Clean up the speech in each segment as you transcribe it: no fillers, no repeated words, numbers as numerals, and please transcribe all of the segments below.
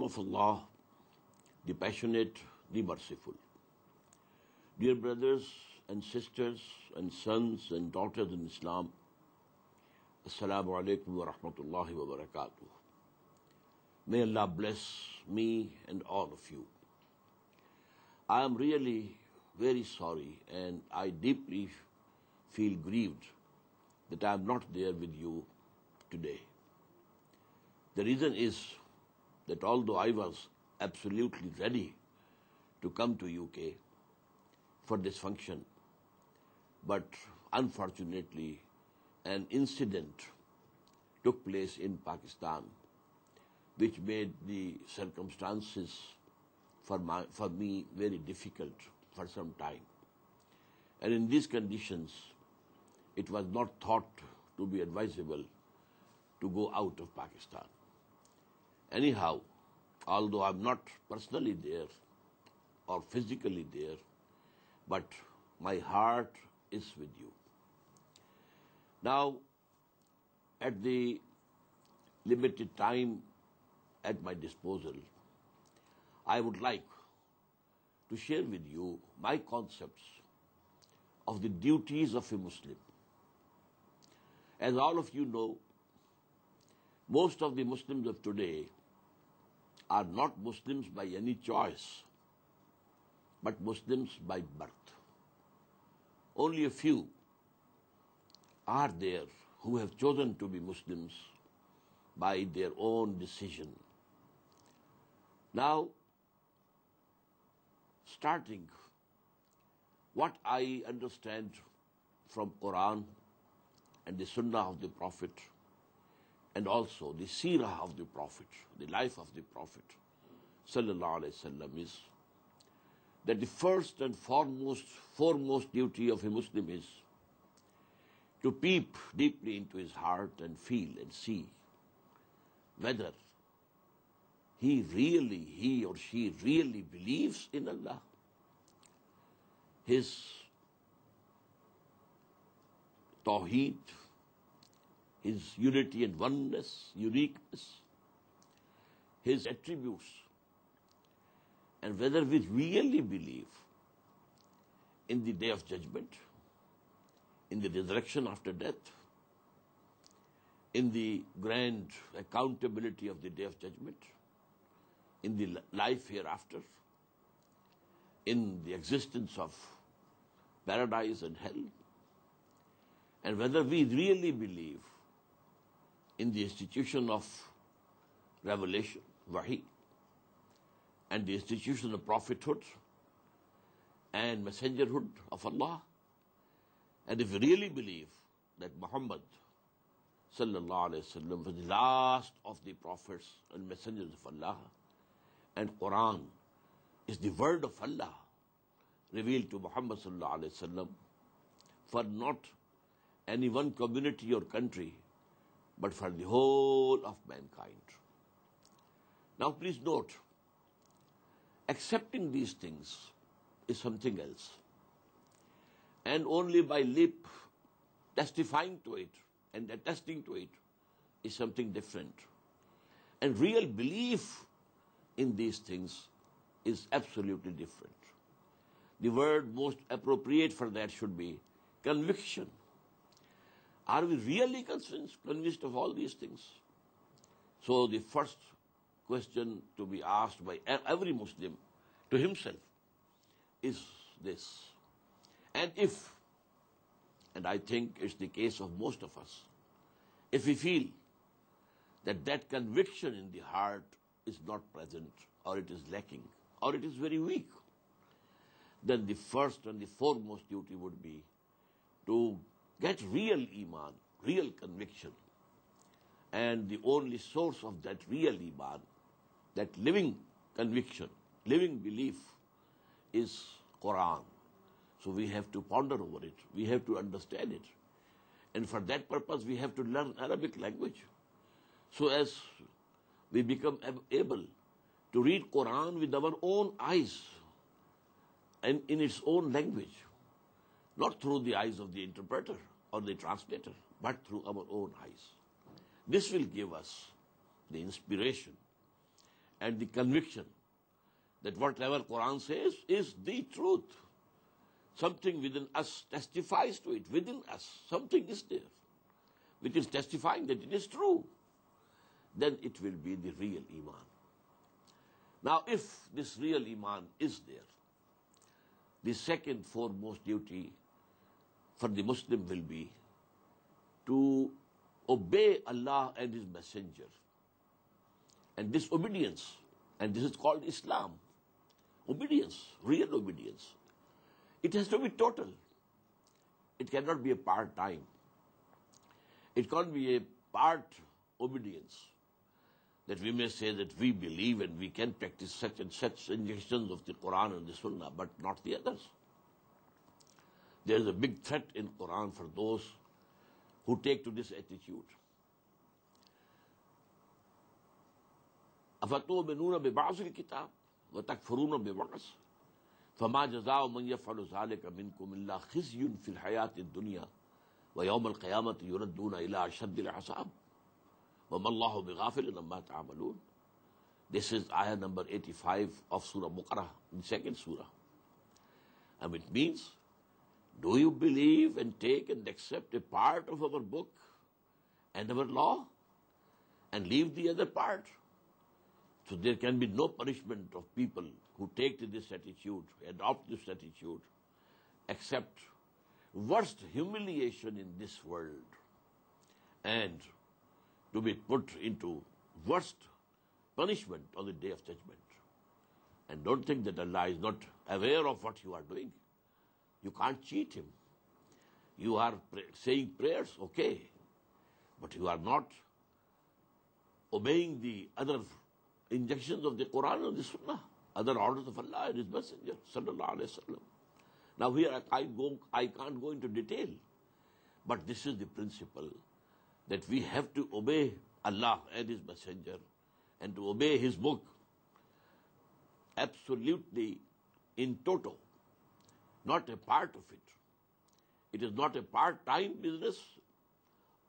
Of Allah, the passionate, the merciful. Dear brothers and sisters and sons and daughters in Islam, Assalamu alaikum wa rahmatullahi wa barakatuh. May Allah bless me and all of you. I am really very sorry and I deeply feel grieved that I am not there with you today. The reason is that although I was absolutely ready to come to UK for this function, but unfortunately an incident took place in Pakistan which made the circumstances for me very difficult for some time. And in these conditions, it was not thought to be advisable to go out of Pakistan. Anyhow, although I'm not personally there or physically there, but my heart is with you. Now, at the limited time at my disposal, I would like to share with you my concepts of the duties of a Muslim. As all of you know, most of the Muslims of today are not Muslims by any choice, but Muslims by birth. Only a few are there who have chosen to be Muslims by their own decision. Now, starting what I understand from Quran and the Sunnah of the Prophet, and also the seerah of the Prophet, the life of the Prophet, sallallahu alaihi wasallam, is that the first and foremost duty of a Muslim is to peep deeply into his heart and feel and see whether he or she really believes in Allah, His Tawheed, His unity and oneness, uniqueness, His attributes, and whether we really believe in the Day of Judgment, in the resurrection after death, in the grand accountability of the Day of Judgment, in the life hereafter, in the existence of paradise and hell, and whether we really believe in the institution of revelation, wahi, and the institution of prophethood and messengerhood of Allah. And if we really believe that Muhammad sallallahu alaihi wasallam was the last of the prophets and messengers of Allah, and Quran is the word of Allah revealed to Muhammad sallallahu alaihi wasallam for not any one community or country, but for the whole of mankind. Now please note, accepting these things is something else. And only by lip testifying to it and attesting to it is something different. And real belief in these things is absolutely different. The word most appropriate for that should be conviction. Are we really convinced of all these things? So the first question to be asked by every Muslim to himself is this. And I think it's the case of most of us, if we feel that that conviction in the heart is not present, or it is lacking, or it is very weak, then the first and the foremost duty would be to get real iman, real conviction. And the only source of that real iman, that living conviction, living belief, is Quran. So we have to ponder over it. We have to understand it. And for that purpose, we have to learn Arabic language. So as we become able to read Quran with our own eyes and in its own language, not through the eyes of the interpreter or the translator, but through our own eyes. This will give us the inspiration and the conviction that whatever Quran says is the truth. Something within us testifies to it. Within us, something is there which is testifying that it is true. Then it will be the real Iman. Now, if this real Iman is there, the second foremost duty for the Muslim will be to obey Allah and His Messenger. And this obedience, and this is called Islam, obedience, real obedience, it has to be total. It cannot be a part-time. It can't be a part obedience, that we may say that we believe and we can practice such and such injunctions of the Quran and the Sunnah, but not the others. There is a big threat in Quran for those who take to this attitude. أَفَتُؤْمِنُونَ بِبَعْضِ الْكِتَابِ وَتَكْفُرُونَ بِبَعْضٍ فَمَا جَزَاءُ مَنْ يَفْعَلُ ذَلِكَ مِنْكُمْ إِلَّا خِزْيٌ فِي الْحَيَاةِ الدُّنْيَا وَيَوْمَ الْقِيَامَةِ يُرَدُّونَ إِلَىٰ أَشَدِّ الْعَذَابِ وَمَا اللَّهُ بِغَافِلٍ عَمَّا تَعْمَلُونَ. This is ayah number 85 of Surah Baqarah, the second surah. And it means, do you believe and take and accept a part of our book and our law and leave the other part? So there can be no punishment of people who take to this attitude, adopt this attitude, except worst humiliation in this world and to be put into worst punishment on the Day of Judgment. And don't think that Allah is not aware of what you are doing. You can't cheat Him. You are saying prayers, okay, but you are not obeying the other injunctions of the Quran and the Sunnah, other orders of Allah and His Messenger, sallallahu alaihi wasallam. Now here I can't go into detail, but this is the principle, that we have to obey Allah and His Messenger and to obey His book absolutely in toto, not a part of it. It is not a part-time business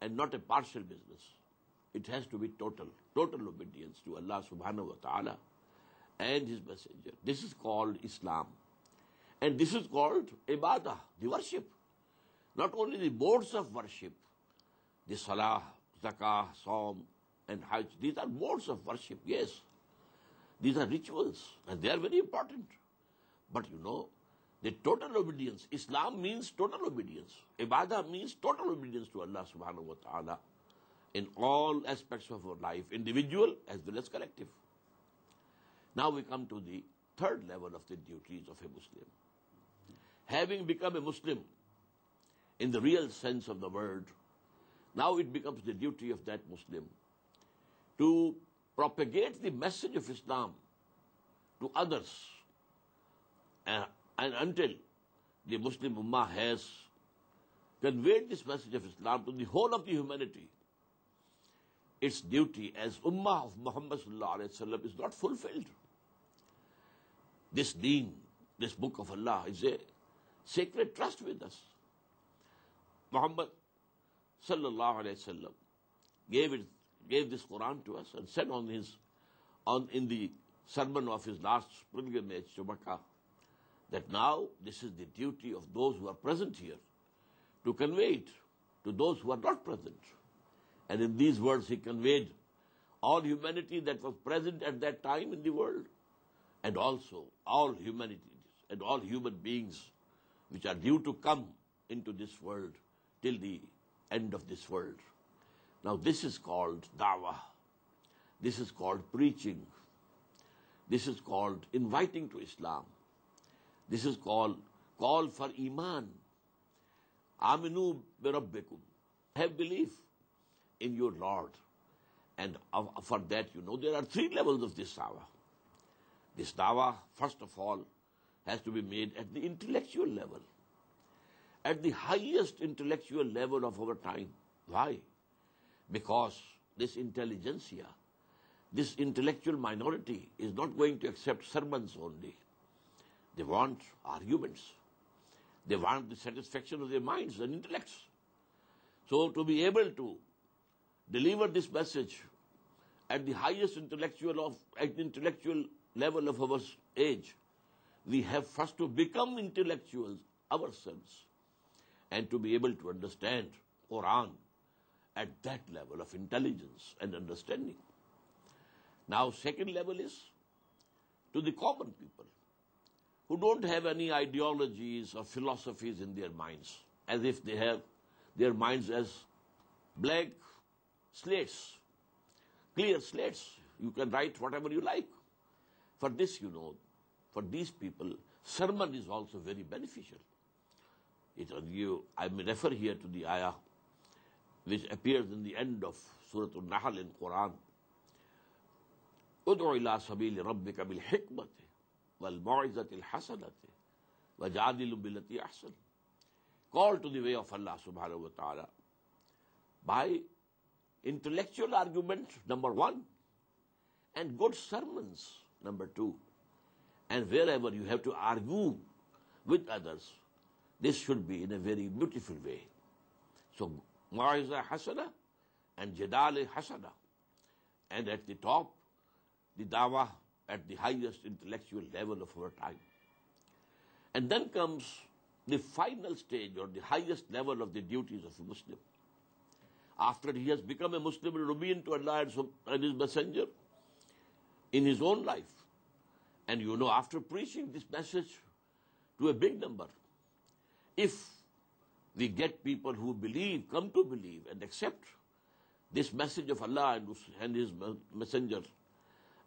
and not a partial business. It has to be total obedience to Allah subhanahu wa ta'ala and His Messenger. This is called Islam. And this is called ibadah, the worship. Not only the modes of worship, the salah, zakah, saum, and hajj, these are modes of worship, yes. These are rituals, and they are very important. But you know, the total obedience, Islam means total obedience. Ibadah means total obedience to Allah subhanahu wa ta'ala in all aspects of our life, individual as well as collective. Now we come to the third level of the duties of a Muslim. Having become a Muslim in the real sense of the word, now it becomes the duty of that Muslim to propagate the message of Islam to others. And until the Muslim Ummah has conveyed this message of Islam to the whole of the humanity, its duty as Ummah of Muhammad sallallahu alaihi wasallam is not fulfilled. This deen, this book of Allah, is a sacred trust with us. Muhammad sallallahu alaihi wasallam gave this Quran to us and said in the sermon of his last pilgrimage to Makkah, that now this is the duty of those who are present here to convey it to those who are not present. And in these words he conveyed all humanity that was present at that time in the world, and also all humanity and all human beings which are due to come into this world till the end of this world. Now this is called da'wah. This is called preaching. This is called inviting to Islam. This is called call for Iman. Aminu bi rabbikum. Have belief in your Lord. And for that, you know, there are three levels of this da'wah. This da'wah, first of all, has to be made at the intellectual level, at the highest intellectual level of our time. Why? Because this intelligentsia, this intellectual minority is not going to accept sermons only. They want arguments. They want the satisfaction of their minds and intellects. So to be able to deliver this message at the highest intellectual level of our age, we have first to become intellectuals ourselves and to be able to understand Quran at that level of intelligence and understanding. Now, second level is to the common people who don't have any ideologies or philosophies in their minds, as if they have their minds as blank slates, clear slates. You can write whatever you like. For this, for these people, sermon is also very beneficial. I may refer here to the ayah which appears in the end of Surah Al-Nahl in Quran. ادع إلى سبيل ربك بالحكمة والموعظة الحسنة وجادل بالتي أحسن. Call to the way of Allah subhanahu wa ta'ala by intellectual argument, number one, and good sermons, number two. And wherever you have to argue with others, this should be in a very beautiful way. So, Mu'izah Hasana and Jadal Hasana. And at the top, the dawah at the highest intellectual level of our time. And then comes the final stage or the highest level of the duties of a Muslim. After he has become a Muslim and obedient to Allah and His Messenger in his own life, and after preaching this message to a big number, if we get people who believe, come to believe and accept this message of Allah and His Messenger,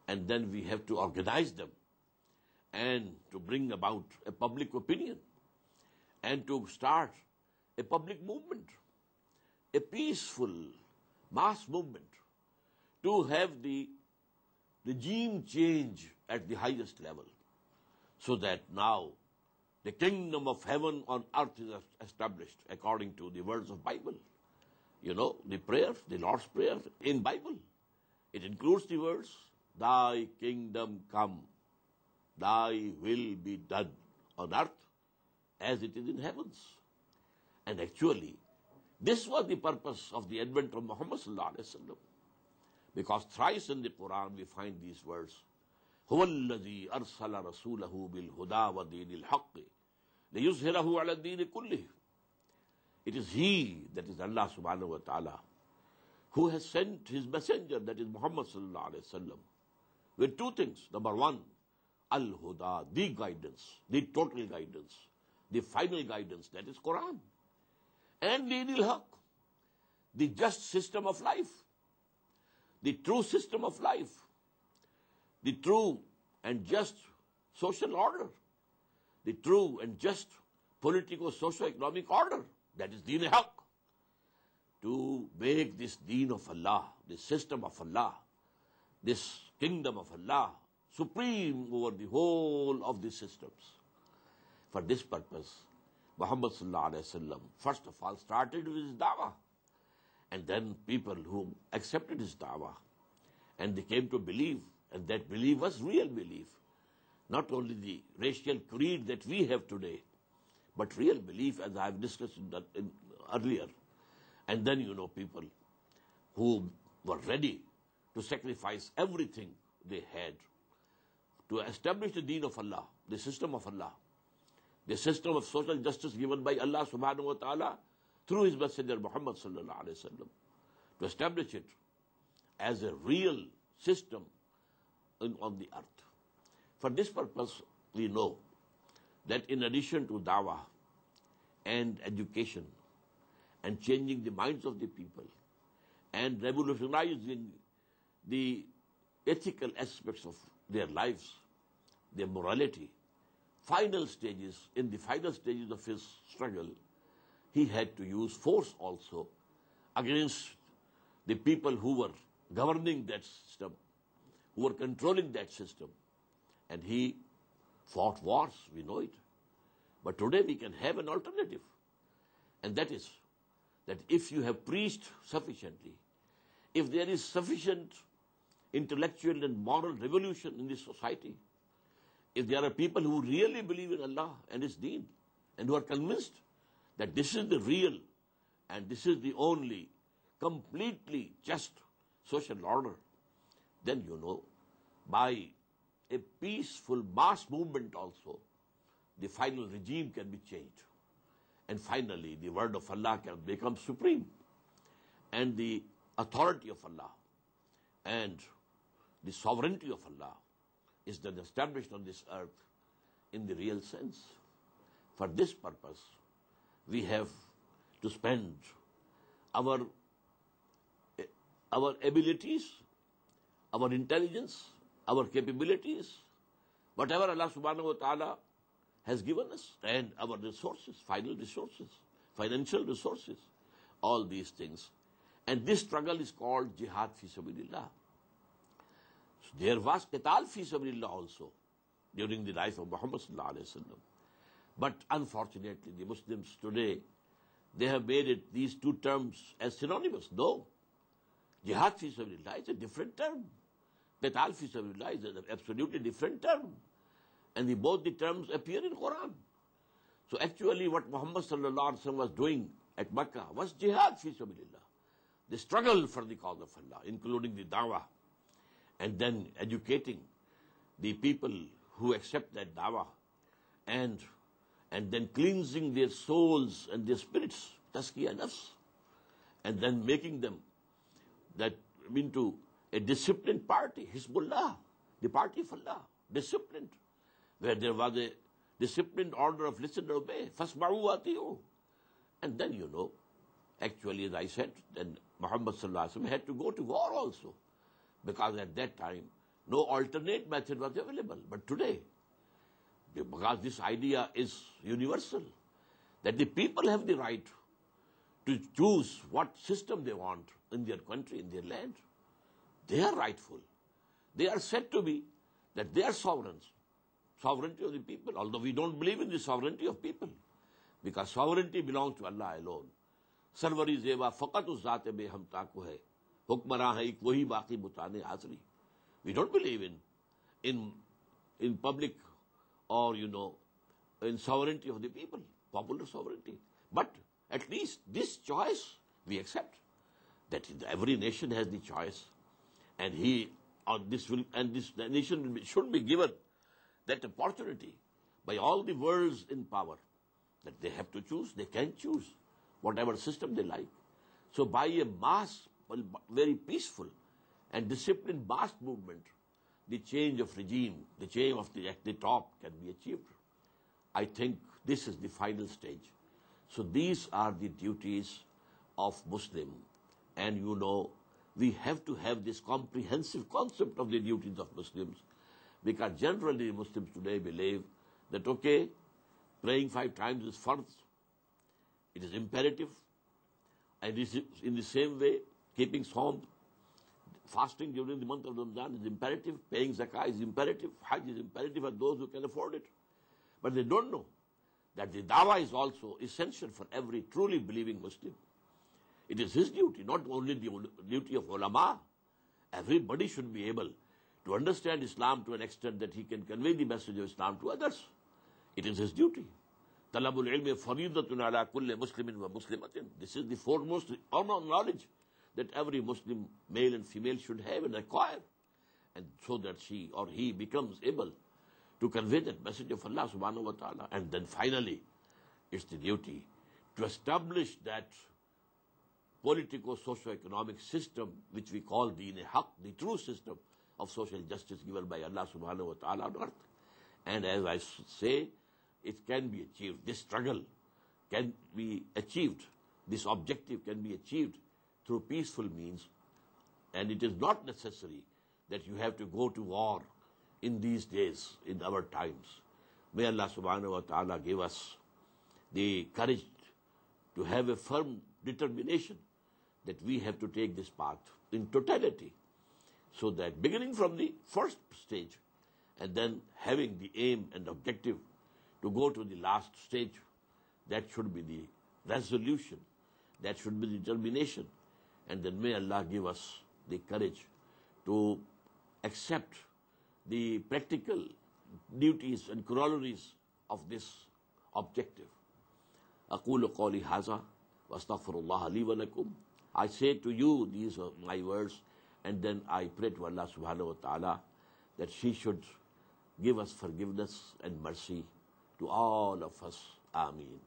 and then we have to organize them and to bring about a public opinion and to start a public movement, a peaceful mass movement, to have the regime change at the highest level, so that now the kingdom of heaven on earth is established according to the words of Bible. The prayer, the Lord's Prayer in Bible, it includes the words, Thy kingdom come, Thy will be done on earth as it is in heavens. And actually, this was the purpose of the advent of Muhammad sallallahu alaihi wasallam, because thrice in the Quran we find these words, هُوَ الَّذِي أَرْسَلَ رَسُولَهُ بِالْهُدَى وَدِينِ الْحَقِّ لِيُظْهِرَهُ عَلَى الدِّينِ كُلِّهِ. It is He, that is Allah subhanahu wa ta'ala, who has sent His messenger, that is Muhammad sallallahu alaihi wasallam, with two things. Number one, al-huda, the guidance, the total guidance, the final guidance, that is Quran. And dinil haq, the just system of life, the true system of life, the true and just social order, the true and just politico-socio-economic order, that is deen haq. To make this deen of Allah, this system of Allah, this kingdom of Allah, supreme over the whole of the systems. For this purpose, Muhammad sallallahu alaihi wasallam first of all started with his da'wah, and then people who accepted his da'wah and they came to believe, and that belief was real belief, not only the racial creed that we have today, but real belief, as I have discussed earlier. And then people who were ready to sacrifice everything they had to establish the deen of Allah, the system of Allah, the system of social justice given by Allah subhanahu wa ta'ala through His Messenger Muhammad sallallahu alaihi wasallam, to establish it as a real system on the earth. For this purpose, we know that in addition to dawah and education and changing the minds of the people and revolutionizing the ethical aspects of their lives, their morality, in the final stages of his struggle, he had to use force also against the people who were governing that system, who were controlling that system. And he fought wars, we know it. But today we can have an alternative. And that is that if you have preached sufficiently, if there is sufficient intellectual and moral revolution in this society, if there are people who really believe in Allah and His deen, and who are convinced that this is the real and this is the only completely just social order, then by a peaceful mass movement also, the final regime can be changed. And finally, the word of Allah can become supreme. And the authority of Allah and the sovereignty of Allah is then established on this earth in the real sense. For this purpose, we have to spend our abilities, our intelligence, our capabilities, whatever Allah subhanahu wa ta'ala has given us, and our resources, financial resources, all these things. And this struggle is called jihad fi sabilillah. So there was qital fi sabilillah also during the life of Muhammad sallallahu alaihi wasallam. But unfortunately, the Muslims today, they have made these two terms as synonymous. No. Jihad fi sabilillah is a different term. Qital fi sabilillah is an absolutely different term. And both the terms appear in Quran. So actually what Muhammad sallallahu alaihi wasallam was doing at Makkah was jihad fi sabilillah. The struggle for the cause of Allah, including the da'wah, and then educating the people who accept that da'wah, and then cleansing their souls and their spirits, tazkiyah nafs, and then making them that into a disciplined party, Hizbullah, the party of Allah, disciplined, where there was a disciplined order of listen and obey, fasma'u wa ati'u. And then actually, as I said, then Muhammad sallallahu alaihi wasallam had to go to war also, because at that time no alternate method was available. But today, because this idea is universal, that the people have the right to choose what system they want in their country, in their land. They are rightful. They are said to be that they are sovereigns. Sovereignty of the people, although we don't believe in the sovereignty of people, because sovereignty belongs to Allah alone. Sarvari zeba faqat us zaat be hum taku hai, hukmara hai ek wahi baqi mutane hazri. We don't believe in public or in sovereignty of the people, popular sovereignty. But at least this choice we accept, that every nation has the choice, and this nation should be given that opportunity by all the worlds in power, that they have to choose, they can choose whatever system they like. So by a mass, very peaceful and disciplined mass movement, the change of regime, the change of at the top can be achieved. I think this is the final stage. So these are the duties of Muslim. And we have to have this comprehensive concept of the duties of Muslims, because generally Muslims today believe that, okay, praying 5 times is fard, it is imperative, and in the same way, keeping Saum, fasting during the month of Ramadan is imperative, paying zakah is imperative, hajj is imperative for those who can afford it. But they don't know that the dawah is also essential for every truly believing Muslim. It is his duty, not only the duty of ulama. Everybody should be able to understand Islam to an extent that he can convey the message of Islam to others. It is his duty. Talabul ilmi faridatun ala kulli muslimin wa muslimatin. This is the foremost knowledge that every Muslim, male and female, should have and acquire, and so that she or he becomes able to convey that message of Allah subhanahu wa ta'ala. And then finally, it's the duty to establish that politico-socio-economic system which we call Deen Haq, the true system of social justice given by Allah subhanahu wa ta'ala on earth. And as I say, it can be achieved. This struggle can be achieved. This objective can be achieved through peaceful means. And it is not necessary that you have to go to war in these days, in our times. May Allah subhanahu wa ta'ala give us the courage to have a firm determination that we have to take this path in totality, so that beginning from the first stage and then having the aim and objective to go to the last stage, that should be the resolution, that should be the determination. And then may Allah give us the courage to accept the practical duties and corollaries of this objective. أقول قولي هذا وأستغفر الله لي ولكم. I say to you, these are my words, And then I pray to Allah subhanahu wa ta'ala that she should give us forgiveness and mercy to all of us. Ameen.